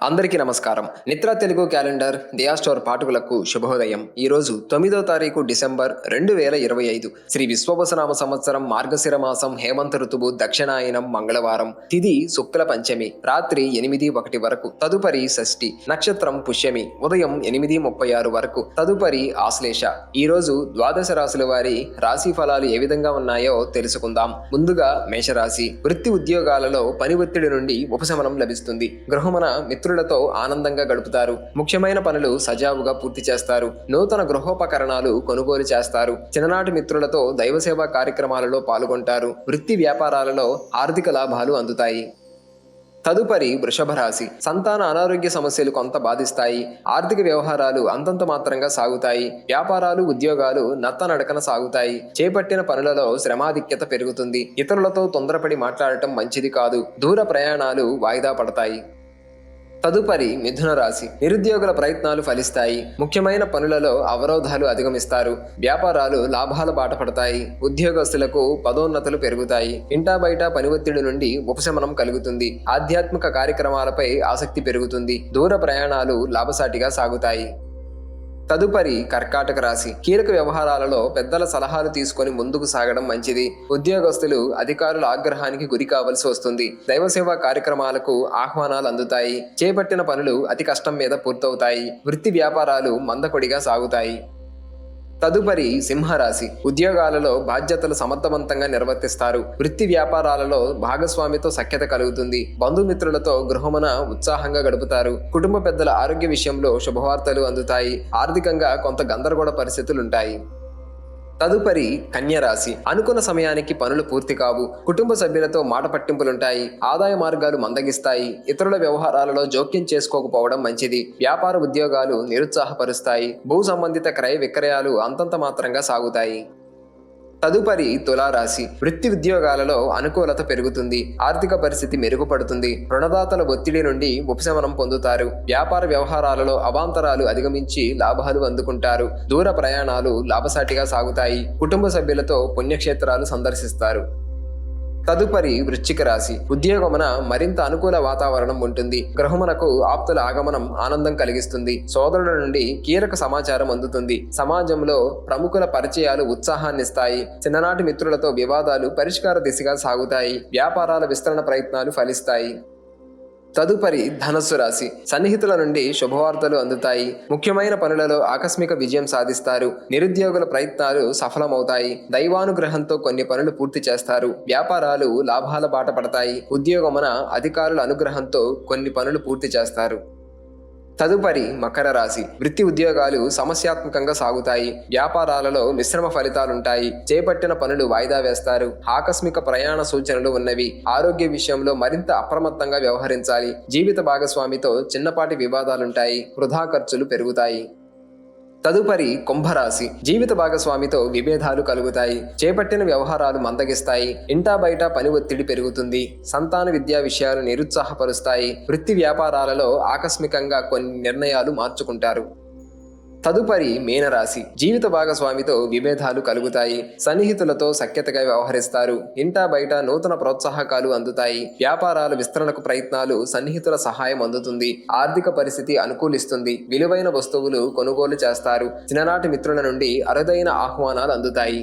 అందరికీ నమస్కారం. నిత్ర తెలుగు క్యాలెండర్ దియా స్టోర్ పాఠకులకు శుభోదయం. ఈరోజు 9వ తారీఖు డిసెంబర్ 2025 శ్రీ విశ్వవసనామ సంవత్సరం మార్గశిర మాసం హేమంత ఋతువు దక్షిణాయనం మంగళవారం. తిథి శుక్ల పంచమి రాత్రి 8:01 వరకు. తదుపరి షష్ఠి. నక్షత్రం పుష్యమి ఉదయం 8:36 వరకు. తదుపరి ఆశ్లేష. ఈరోజు ద్వాదశ రాశుల వారి రాశి ఫలాలు ఏ విధంగా ఉన్నాయో తెలుసుకుందాం. ముందుగా మేషరాశి. వృత్తి ఉద్యోగాలలో పని ఒత్తిడి నుండి ఉపశమనం లభిస్తుంది. గృహమున మిత్రులతో ఆనందంగా గడుపుతారు. ముఖ్యమైన పనులు సజావుగా పూర్తి చేస్తారు. నూతన గృహోపకరణాలు కొనుగోలు చేస్తారు. చిన్ననాటి మిత్రులతో దైవసేవా కార్యక్రమాలలో పాల్గొంటారు. వృత్తి వ్యాపారాలలో ఆర్థిక లాభాలు అందుతాయి. తదుపరి వృషభ రాశి. సంతాన అనారోగ్య సమస్యలు కొంత బాధిస్తాయి. ఆర్థిక వ్యవహారాలు అంతంత మాత్రంగా సాగుతాయి. వ్యాపారాలు ఉద్యోగాలు నత్తనడకన సాగుతాయి. చేపట్టిన పనులలో శ్రమాధిక్యత పెరుగుతుంది. ఇతరులతో తొందరపడి మాట్లాడటం మంచిది కాదు. దూర ప్రయాణాలు వాయిదా పడతాయి. తదుపరి మిథున రాశి. నిరుద్యోగుల ప్రయత్నాలు ఫలిస్తాయి. ముఖ్యమైన పనులలో అవరోధాలు అధిగమిస్తారు. వ్యాపారాలు లాభాల బాట పడతాయి. ఉద్యోగస్తులకు పదోన్నతులు పెరుగుతాయి. ఇంటా బయట పని ఒత్తిడి నుండి ఉపశమనం కలుగుతుంది. ఆధ్యాత్మిక కార్యక్రమాలపై ఆసక్తి పెరుగుతుంది. దూర ప్రయాణాలు లాభసాటిగా సాగుతాయి. తదుపరి కర్కాటక రాశి. కీలక వ్యవహారాలలో పెద్దల సలహాలు తీసుకొని ముందుకు సాగడం మంచిది. ఉద్యోగస్తులు అధికారుల ఆగ్రహానికి గురి కావలసి వస్తుంది. దైవసేవా కార్యక్రమాలకు ఆహ్వానాలు అందుతాయి. చేపట్టిన పనులు అతి కష్టం మీద పూర్తవుతాయి. వృత్తి వ్యాపారాలు మందకొడిగా సాగుతాయి. తదుపరి సింహరాశి. ఉద్యోగాలలో బాధ్యతలు సమర్థవంతంగా నిర్వర్తిస్తారు. వృత్తి వ్యాపారాలలో భాగస్వామితో సఖ్యత కలుగుతుంది. బంధుమిత్రులతో గృహమున ఉత్సాహంగా గడుపుతారు. కుటుంబ పెద్దల ఆరోగ్య విషయంలో శుభవార్తలు అందుతాయి. ఆర్థికంగా కొంత గందరగోళ పరిస్థితులుంటాయి. తదుపరి కన్యరాశి. అనుకున్న సమయానికి పనులు పూర్తి కావు. కుటుంబ సభ్యులతో మాట పట్టింపులుంటాయి. ఆదాయ మార్గాలు మందగిస్తాయి. ఇతరుల వ్యవహారాలలో జోక్యం చేసుకోకపోవడం మంచిది. వ్యాపార ఉద్యోగాలు నిరుత్సాహపరుస్తాయి. భూ సంబంధిత క్రయ విక్రయాలు అంతంత మాత్రంగా సాగుతాయి. తదుపరి తులారాశి. వృత్తి ఉద్యోగాలలో అనుకూలత పెరుగుతుంది. ఆర్థిక పరిస్థితి మెరుగుపడుతుంది. రుణదాతల ఒత్తిడి నుండి ఉపశమనం పొందుతారు. వ్యాపార వ్యవహారాలలో అవాంతరాలు అధిగమించి లాభాలు అందుకుంటారు. దూర ప్రయాణాలు లాభసాటిగా సాగుతాయి. కుటుంబ సభ్యులతో పుణ్యక్షేత్రాలు సందర్శిస్తారు. తదుపరి వృశ్చిక రాశి. ఉద్యోగమున మరింత అనుకూల వాతావరణం ఉంటుంది. గృహమునకు ఆప్తుల ఆగమనం ఆనందం కలిగిస్తుంది. సోదరుల నుండి కీలక సమాచారం అందుతుంది. సమాజంలో ప్రముఖుల పరిచయాలు ఉత్సాహాన్నిస్తాయి. చిన్ననాటి మిత్రులతో వివాదాలు పరిష్కార దిశగా సాగుతాయి. వ్యాపారాల విస్తరణ ప్రయత్నాలు ఫలిస్తాయి. తదుపరి ధనస్సు రాశి. సన్నిహితుల నుండి శుభవార్తలు అందుతాయి. ముఖ్యమైన పనులలో ఆకస్మిక విజయం సాధిస్తారు. నిరుద్యోగుల ప్రయత్నాలు సఫలమవుతాయి. దైవానుగ్రహంతో కొన్ని పనులు పూర్తి చేస్తారు. వ్యాపారాలు లాభాల బాట పడతాయి. ఉద్యోగమున అధికారుల అనుగ్రహంతో కొన్ని పనులు పూర్తి చేస్తారు. తదుపరి మకర రాశి. వృత్తి ఉద్యోగాలు సమస్యాత్మకంగా సాగుతాయి. వ్యాపారాలలో మిశ్రమ ఫలితాలుంటాయి. చేపట్టిన పనులు వాయిదా వేస్తారు. ఆకస్మిక ప్రయాణ సూచనలు ఉన్నవి. ఆరోగ్య విషయంలో మరింత అప్రమత్తంగా వ్యవహరించాలి. జీవిత భాగస్వామితో చిన్నపాటి వివాదాలుంటాయి. వృధా ఖర్చులు పెరుగుతాయి. తదుపరి కుంభరాశి. జీవిత భాగస్వామితో విభేదాలు కలుగుతాయి. చేపట్టిన వ్యవహారాలు మందగిస్తాయి. ఇంటా బయట పని ఒత్తిడి పెరుగుతుంది. సంతాన విద్యా విషయాలు నిరుత్సాహపరుస్తాయి. వృత్తి వ్యాపారాలలో ఆకస్మికంగా కొన్ని నిర్ణయాలు మార్చుకుంటారు. తదుపరి మీనరాశి. జీవిత భాగస్వామితో విభేదాలు కలుగుతాయి. సన్నిహితులతో సఖ్యతగా వ్యవహరిస్తారు. ఇంటా బయట నూతన ప్రోత్సాహకాలు అందుతాయి. వ్యాపారాల విస్తరణకు ప్రయత్నాలు సన్నిహితుల సహాయం అందుతుంది. ఆర్థిక పరిస్థితి అనుకూలిస్తుంది. విలువైన వస్తువులు కొనుగోలు చేస్తారు. చిన్ననాటి మిత్రుల నుండి అరుదైన ఆహ్వానాలు అందుతాయి.